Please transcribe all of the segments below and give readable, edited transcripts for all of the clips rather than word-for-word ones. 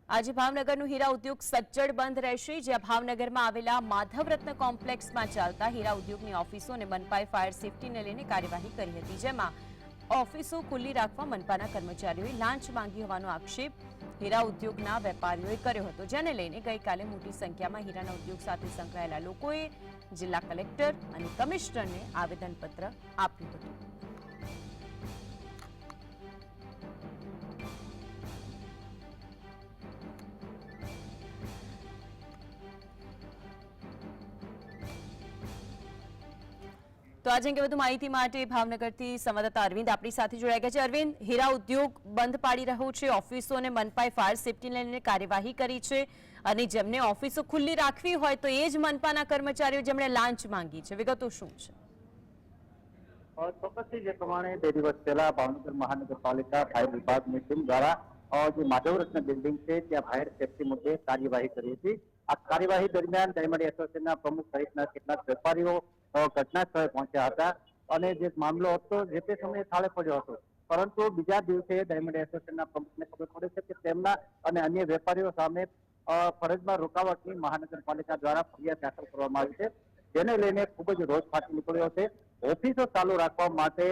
આજે ભાવનગરનું હીરા ઉદ્યોગ સજ્જડ બંધ રહેશે, જ્યાં ભાવનગરમાં આવેલા માધવરત્ન કોમ્પ્લેક્સમાં ચાલતા હીરા ઉદ્યોગની ઓફિસો અને મનપાએ ફાયર સેફટીને લઈને કાર્યવાહી કરી હતી, જેમાં ઓફિસો ખુલ્લી રાખવા મનપાના કર્મચારીઓએ લાંચ માંગી હોવાનો આક્ષેપ હીરા ઉદ્યોગના વેપારીઓએ કર્યો હતો, જેને લઈને ગઈકાલે મોટી સંખ્યામાં હીરાના ઉદ્યોગ સાથે સંકળાયેલા લોકોએ જિલ્લા કલેક્ટર અને કમિશનરને આવેદનપત્ર આપ્યું હતું। તો આજે અંગે વધુ માહિતી માટે ભાવનગરથી સંવાદદાતા અરવિંદ આપણી સાથે જોડાઈ ગયા છે। અરવિંદ, હીરા ઉદ્યોગ બંધ પાડી રહ્યો છે, ઓફિસો અને મનપાએ ફાયર સેફટીને લઈને કાર્યવાહી કરી છે અને જેમને ઓફિસો ખુલ્લી રાખવી હોય તો એ જ મનપાના કર્મચારીઓ જેમણે લાંચ માંગી છે, વિગતો શું છે? ચોક્કસથી જે પ્રમાણે 2 દિવસ પહેલા ભાવનગર મહાનગરપાલિકા ફાયર વિભાગની ટીમ દ્વારા જે માધવરત્ન બિલ્ડિંગ છે ત્યાં ફાયર સેફટી મુદ્દે કાર્યવાહી કરી હતી। આ કાર્યવાહી દરમિયાન ડાયમંડ એસોસિએશનના પ્રમુખ સહિતના કેટલાક વેપારીઓ ઘટના સ્થળે પહોંચ્યા હતા અને જે મામલો હતો જે તે સમયે થાળે પડ્યો હતો, પરંતુ બીજા દિવસે ડાયમંડ એસોસિએશનના પ્રમુખને ખબર પડે છે કે તેમના અને અન્ય વેપારીઓ સામે ફરજમાં રોકાવટની મહાનગરપાલિકા દ્વારા ફરિયાદ દાખલ કરવામાં આવી છે, જેને લઈને ખૂબ જ રોષ ફાટી નીકળ્યો છે। ઓફિસો ચાલુ રાખવા માટે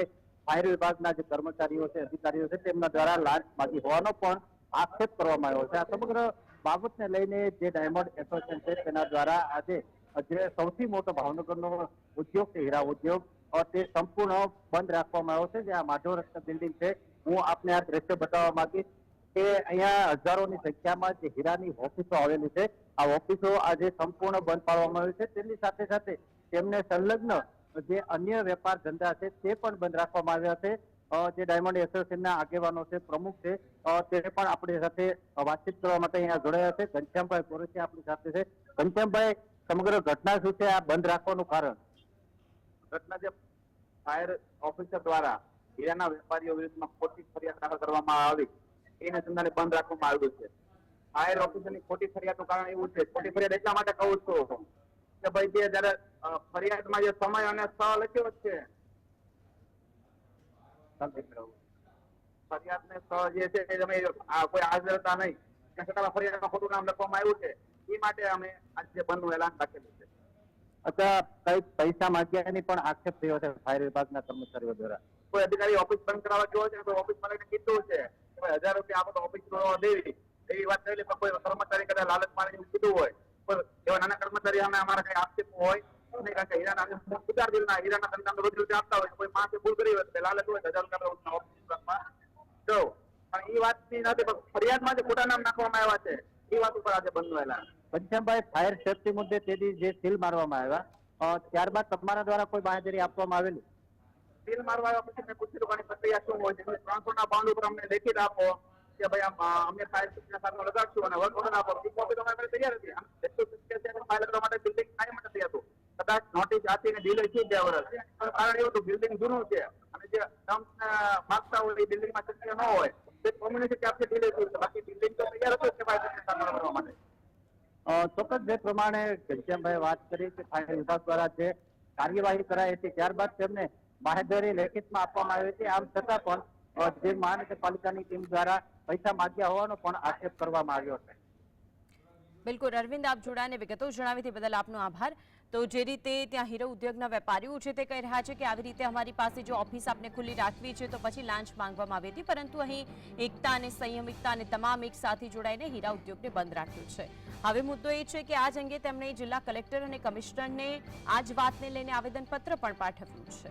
ફાયર વિભાગના જે કર્મચારીઓ છે, અધિકારીઓ છે, તેમના દ્વારા લાંચ માંગી હોવાનો પણ આક્ષેપ કરવામાં આવ્યો છે। આ સમગ્ર બાબતને લઈને જે ડાયમંડ એસોસિએશન છે તેના દ્વારા આજે જે સૌથી મોટો ભાવનગરનો ઉદ્યોગ છે હીરા ઉદ્યોગ તે સંપૂર્ણ બંધ રાખવામાં આવ્યો છે। જે આ માધવરત્ન બિલ્ડિંગ છે, હું આપને આ દ્રશ્ય બતાવવા માંગીશ કે અહીંયા હજારોની સંખ્યામાં જે હીરાની ઓફિસો આવેલી છે, આ ઓફિસો આજે સંપૂર્ણ બંધ પાડવામાં આવી છે। તેની સાથે સાથે તેમને સંલગ્ન જે અન્ય વેપાર ધંધા છે તે પણ બંધ રાખવામાં આવ્યા છે। જે ડાયમંડ એસોસિએશનના આગેવાનો છે, પ્રમુખ છે, તે પણ આપણી સાથે વાતચીત કરવા માટે અહીંયા જોડાયા છે। ઘનશ્યામભાઈ કોરેચિયા આપણી સાથે છે। ઘનશ્યામભાઈ, સમગ્ર ઘટના શું છે, આ બંધ રાખવાનું કારણ? ઘટના જે ફાયર ઓફિસર દ્વારા હીરાના વેપારીઓ વિરુદ્ધમાં ખોટી ફરિયાદ દાખલ કરવામાં આવી એને સંદર્ભે બંધ રાખવામાં આવ્યું છે। ફાયર ઓફિસરની ખોટી ફરિયાદનું કારણ એવું છે, ખોટી ફરિયાદ એટલા માટે કહું છું કે ભાઈ જે જયારે ફરિયાદમાં જે સમય અને સ્થળ લખ્યો છે, ફરિયાદને સ્થળ જે છે તમે કોઈ હાજર હતા નહીં, એના છતાં ફરિયાદમાં ખોટું નામ લખવામાં આવ્યું છે, એ માટે અમે આજે બંધનું એલાન રાખેલું છે। અથવા કઈ પૈસા માંગ્યાની પણ આક્ષેપ થયો છે ફાયર વિભાગના કર્મચારીઓ દ્વારા? કોઈ અધિકારી ઓફિસ બંધ કરાવવા ગયો છે તો ઓફિસ માલિકને કીધું છે કે ભાઈ 1000 રૂપિયા આપો તો ઓફિસ દેવી, એવી વાત થયેલી, પણ કોઈ કર્મચારી કદાચ લાલચ મારીને કીધું હોય, પણ એવા નાના કર્મચારી સામે અમારા કઈ આક્ષેપ હોય નહીં, કારણ કે હીરાના સુધાર દિલના હીરાના ધંધામાં રોજ રૂપિયા આપતા હોય, કોઈ માણસે ભૂલ કરી હોય લાલચ હોય 1000 રૂપિયા ઓફિસમાં જો, પણ એ વાતની નથી, પણ ફરિયાદમાં જે ખોટા નામ નાખવામાં આવ્યા છે એ વાત ઉપર આજે બંધ થયેલા। ઘનશ્યામભાઈ, ફાયર સેફટી મુદ્દે તેથી જે સીલ મારવામાં આવ્યા ત્યારબાદ તમારા દ્વારા કોઈ બાંહેધરી આપવામાં આવેલી? સીલ મારવા આવ્યા પછી મેં પૂછ્યું કોની પ્રક્રિયા શું હોય છે, 300ના બોન્ડ ઉપર અમને લેખિત આપો કે ભાઈ અમે ફાયર સેફટીના સાધનો લગાડશું અને વર્ક ઓર્ડર આપો, એ કોપી તો અમારી પાસે તૈયાર હતી। ફાયર કરવા માટે બિલ્ડિંગ કાયમ નથી હતું, કદાચ નોટિસ આપીને ડીલે થઈ ગયા વર્ષ, કારણ એવું હતું બિલ્ડિંગ જૂનું છે અને જે માગતા હોય એ બિલ્ડિંગમાં શક્ય ન હોય, તે કોમ્યુનિટી આપશે ડીલે થયું છે, બાકી બિલ્ડિંગ તો તૈયાર હતું કે ફાયર સેફટી સાધનો કરવા માટે। ચોક્કસ જે પ્રમાણે ઘનશ્યામભાઈ વાત કરી કે ફાયર વિભાગ દ્વારા જે કાર્યવાહી કરાઈ હતી ત્યારબાદ તેમને બાંહેધરી લેખિતમાં આપવામાં આવી હતી, આમ છતાં પણ જે મહાનગરપાલિકાની ટીમ દ્વારા પૈસા માંગ્યા હોવાનો પણ આક્ષેપ કરવામાં આવ્યો છે। બિલકુલ અરવિંદ, આપ જોડાને વિગતો જણાવી તે બદલ આપનો આભાર। તો જે રીતે ત્યાં હીરો ઉદ્યોગના વેપારીઓ છે તે કહી રહ્યા છે કે આવી રીતે અમારી પાસે જો ઓફિસ આપને ખુલ્લી રાખવી છે તો પછી લાંચ માંગવામાં આવી હતી, પરંતુ અહીં એકતા અને સંયમિતતા અને તમામ એક સાથે જોડાઈને હીરા ઉદ્યોગને બંધ રાખ્યું છે। હવે મુદ્દો એ છે કે આજ અંગે તેમણે જિલ્લા કલેક્ટર અને કમિશનરને આ જ વાતને લઈને આવેદનપત્ર પણ પાઠવ્યું છે।